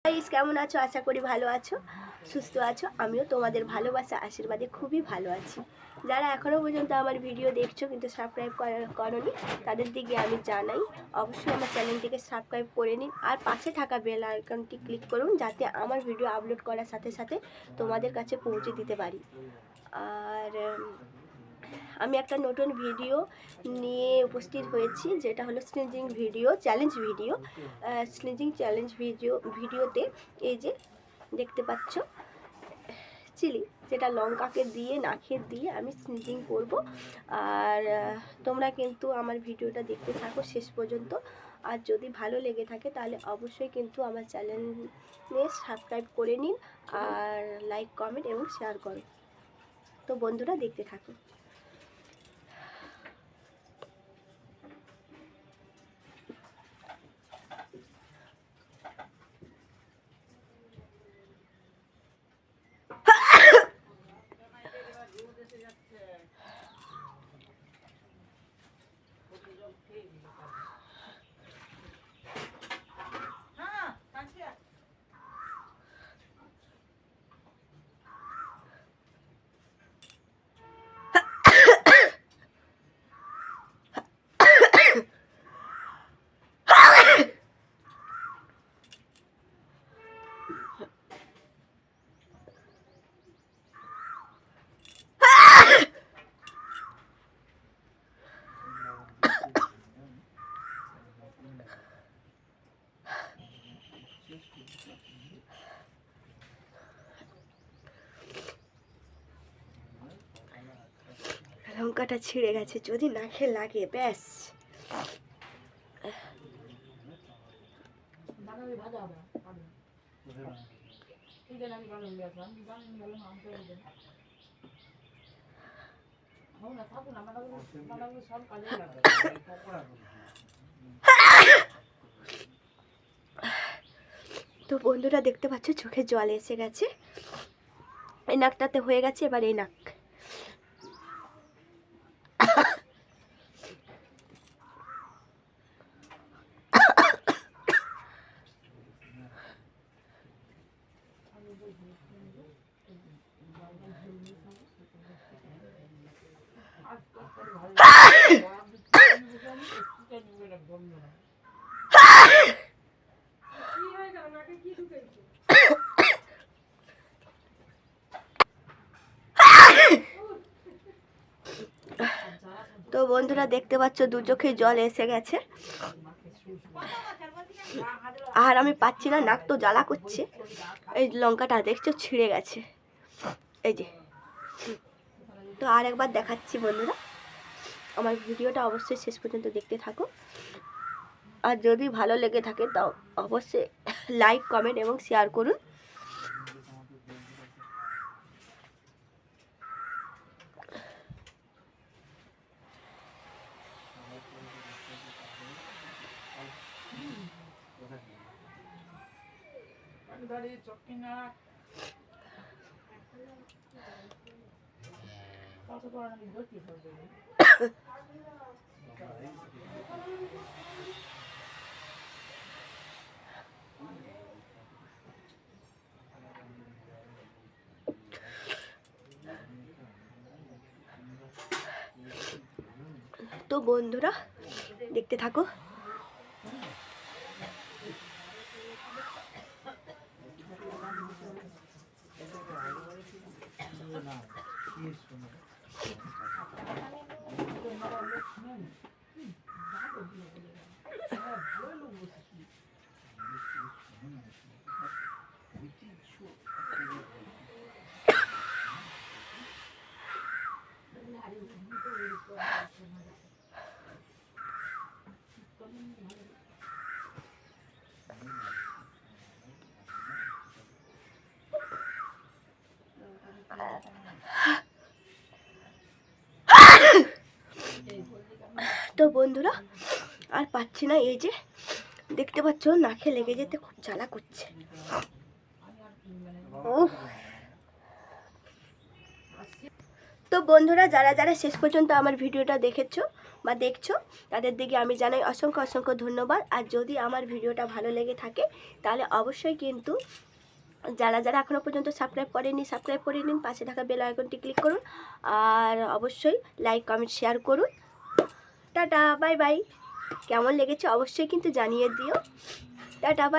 Guys কেমন আছো? আশা করি ভালো আছো, সুস্থ আছো। আমিও তোমাদের ভালোবাসা আশীর্বাদে খুবই ভালো আছি। যারা এখনও পর্যন্ত আমার ভিডিও দেখছো কিন্তু সাবস্ক্রাইব করোনি, তাদের দিকে আমি জানাই অবশ্যই আমার চ্যানেলটিকে সাবস্ক্রাইব করে নিন আর পাশে থাকা বেল আইকনটি ক্লিক করুন, যাতে আমার ভিডিও আপলোড করার সাথে সাথে তোমাদের কাছে পৌঁছে দিতে পারি। আর আমি একটা নতুন ভিডিও নিয়ে উপস্থিত হয়েছি, যেটা হলো স্লিজিং ভিডিও, চ্যালেঞ্জ ভিডিও। স্লিজিং চ্যালেঞ্জ ভিডিওতে এই যে দেখতে পাচ্ছ চিলি, যেটা লঙ্কাকে দিয়ে নাকে দিয়ে আমি স্লিজিং করব। আর তোমরা কিন্তু আমার ভিডিওটা দেখতে থাকো শেষ পর্যন্ত। আর যদি ভালো লেগে থাকে তাহলে অবশ্যই কিন্তু আমার চ্যানেলে সাবস্ক্রাইব করে নিন আর লাইক কমেন্ট এবং শেয়ার করো। তো বন্ধুরা দেখতে থাকো। লঙ্কাটা ছিঁড়ে গেছে, যদি নাকে লাগে ব্যাস। তো বন্ধুরা দেখতে পাচ্ছ চোখে জল এসে গেছে, এই নাকটাতে হয়ে গেছে, এবার এই নাক। তো বন্ধুরা দেখতে পাচ্ছ দু চোখে জল এসে গেছে, আর আমি পাচ্ছি না, নাক তো জ্বালা করছে। এই লঙ্কাটা দেখছো ছিঁড়ে গেছে, এই যে। তো আর একবার দেখাচ্ছি বন্ধুরা, আমার ভিডিওটা অবশ্যই শেষ পর্যন্ত দেখতে থাকো। আর যদি ভালো লেগে থাকে তাও অবশ্যই লাইক কমেন্ট এবং শেয়ার করুন। তো বন্ধুরা দেখতে থাকো। তো বন্ধুরা আর পাচ্ছি না, এই যে দেখতে পাচ্ছ নাকে লেগে যেতে খুব জ্বালা করছে। তো তো বন্ধুরা, যারা যারা শেষ পর্যন্ত আমার ভিডিওটা দেখেছো বা দেখছো, তাদের দিকে আমি জানাই অসংখ্য অসংখ্য ধন্যবাদ। আর যদি আমার ভিডিওটা ভালো লেগে থাকে তাহলে অবশ্যই কিন্তু যারা যারা এখনও পর্যন্ত সাবস্ক্রাইব করেনি সাবস্ক্রাইব করে নিন, পাশে থাকা বেল আইকনটি ক্লিক করুন, আর অবশ্যই লাইক কমেন্ট শেয়ার করুন। Tata, bye bye. কেমন লেগেছে অবশ্যই কিন্তু জানিয়ে দিও। Tata, by.